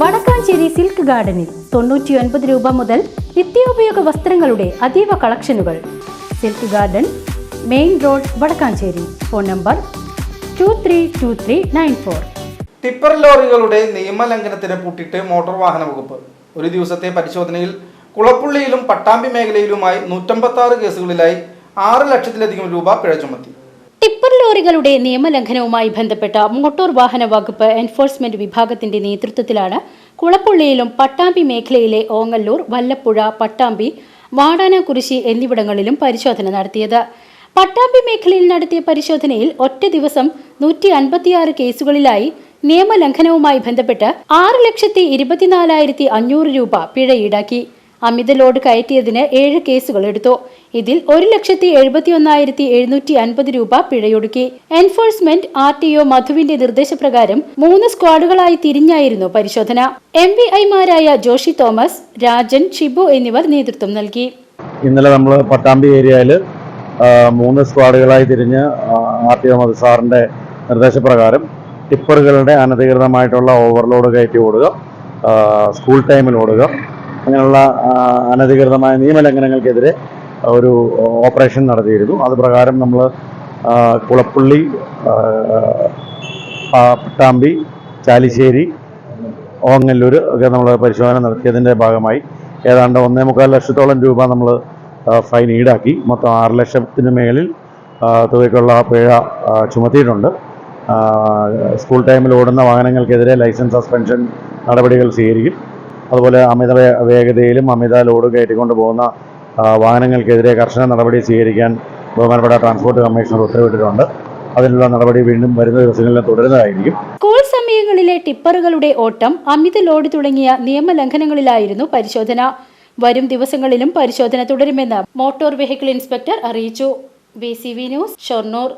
Vadakkanchery silk ഗാർഡനിൽ 99 രൂപ മുതൽ നിത്യോപയോഗ വസ്ത്രങ്ങളുടെ അതീവ കളക്ഷനുകൾ. Silk garden, main road, Vadakkanchery. Phone number 232394. Tipper ലോറികളുടെ നിയമലംഘനത്തിന് പൂട്ടിട്ട് മോട്ടോർ വാഹന വകുപ്പ്. ഒരു ദിവസത്തെ പരിശോധനയിൽ കുളപ്പുള്ളിയിലും പട്ടാമ്പി മേഖലയിലുമായി 156 കേസുകളിലായി 6 ലക്ഷത്തിലധികം രൂപ പിഴ ചുമത്തി. ടിപ്പർ ലോറികളുടെ നിയമലംഘനവുമായി ബന്ധപ്പെട്ട മോട്ടോർ വാഹന വകുപ്പ് എൻഫോഴ്സ്മെന്റ് വിഭാഗത്തിന്റെ നേതൃത്വത്തിലാണ് കുളപ്പുള്ളിയിലും പട്ടാമ്പി മേഖലയിലെ ഓങ്ങല്ലൂർ, വല്ലപ്പുഴ, പട്ടാമ്പി, വാടാനക്കുരിശി എന്നിവിടങ്ങളിലും പരിശോധന നടത്തിയത്. പട്ടാമ്പി മേഖലയിൽ നടത്തിയ പരിശോധനയിൽ ഒറ്റ ദിവസം 156 കേസുകളിലായി നിയമലംഘനവുമായി ബന്ധപ്പെട്ട് 6,24,500 രൂപ പിഴ ഈടാക്കി. അമിത ലോഡ് കയറ്റിയതിന് 7 കേസുകൾ എടുത്തു. ഇതിൽ 1,71,750 രൂപ പിഴയൊടുക്കി. എൻഫോഴ്സ്മെന്റ് RTO മധുവിന്റെ നിർദ്ദേശപ്രകാരം 3 സ്ക്വാഡുകളായി തിരിഞ്ഞായിരുന്നു പരിശോധന. MVIമാരായ ജോഷി തോമസ്, രാജൻ, ഷിബു എന്നിവർ നേതൃത്വം നൽകി. ഇന്നലെ നമ്മൾ പട്ടാമ്പി ഏരിയയിൽ 3 സ്ക്വാഡുകളായി തിരിഞ്ഞ് RTO മധു സാറിന്റെ നിർദ്ദേശപ്രകാരം ടിപ്പറുകളുടെ അനധികൃതമായിട്ടുള്ള ഓവർലോഡ് കയറ്റി ഓടുക, സ്കൂൾ ടൈമിൽ ഓടുക, അങ്ങനെയുള്ള അനധികൃതമായ നിയമലംഘനങ്ങൾക്കെതിരെ ഒരു ഓപ്പറേഷൻ നടത്തിയിരുന്നു. അത് പ്രകാരം നമ്മൾ കുളപ്പുള്ളി, പട്ടാമ്പി, ചാലിശ്ശേരി, ഓങ്ങല്ലൂർ ഒക്കെ നമ്മൾ പരിശോധന നടത്തിയതിൻ്റെ ഭാഗമായി ഏതാണ്ട് 1.25 ലക്ഷത്തോളം രൂപ നമ്മൾ ഫൈൻ ഈടാക്കി. മൊത്തം 6 ലക്ഷത്തിന് മേളിൽ തുകയ്ക്കുള്ള പിഴ ചുമത്തിയിട്ടുണ്ട്. സ്കൂൾ ടൈമിൽ ഓടുന്ന വാഹനങ്ങൾക്കെതിരെ ലൈസൻസ് സസ്പെൻഷൻ നടപടികൾ സ്വീകരിക്കും. അതുപോലെ അമിത വേഗതയിലും അമിത ലോഡ് കയറ്റിക്കൊണ്ട് പോകുന്ന വാഹനങ്ങൾക്കെതിരെ കർശന നടപടി സ്വീകരിക്കാൻ ബഹുമാനപ്പെട്ട ട്രാൻസ്പോർട്ട് കമ്മീഷണർ ഉത്തരവിട്ടിട്ടുണ്ട്. അതിനുള്ള നടപടി വീണ്ടും വരുന്ന ദിവസങ്ങളിൽ തുടരുന്നതായിരിക്കും. സ്കൂൾ സമയങ്ങളിലെ ടിപ്പറുകളുടെ ഓട്ടം, അമിത ലോഡ് തുടങ്ങിയ നിയമലംഘനങ്ങളിലായിരുന്നു പരിശോധന. വരും ദിവസങ്ങളിലും പരിശോധന തുടരുമെന്ന് മോട്ടോർ വെഹിക്കിൾ ഇൻസ്പെക്ടർ അറിയിച്ചു. VCV news, Shoranur.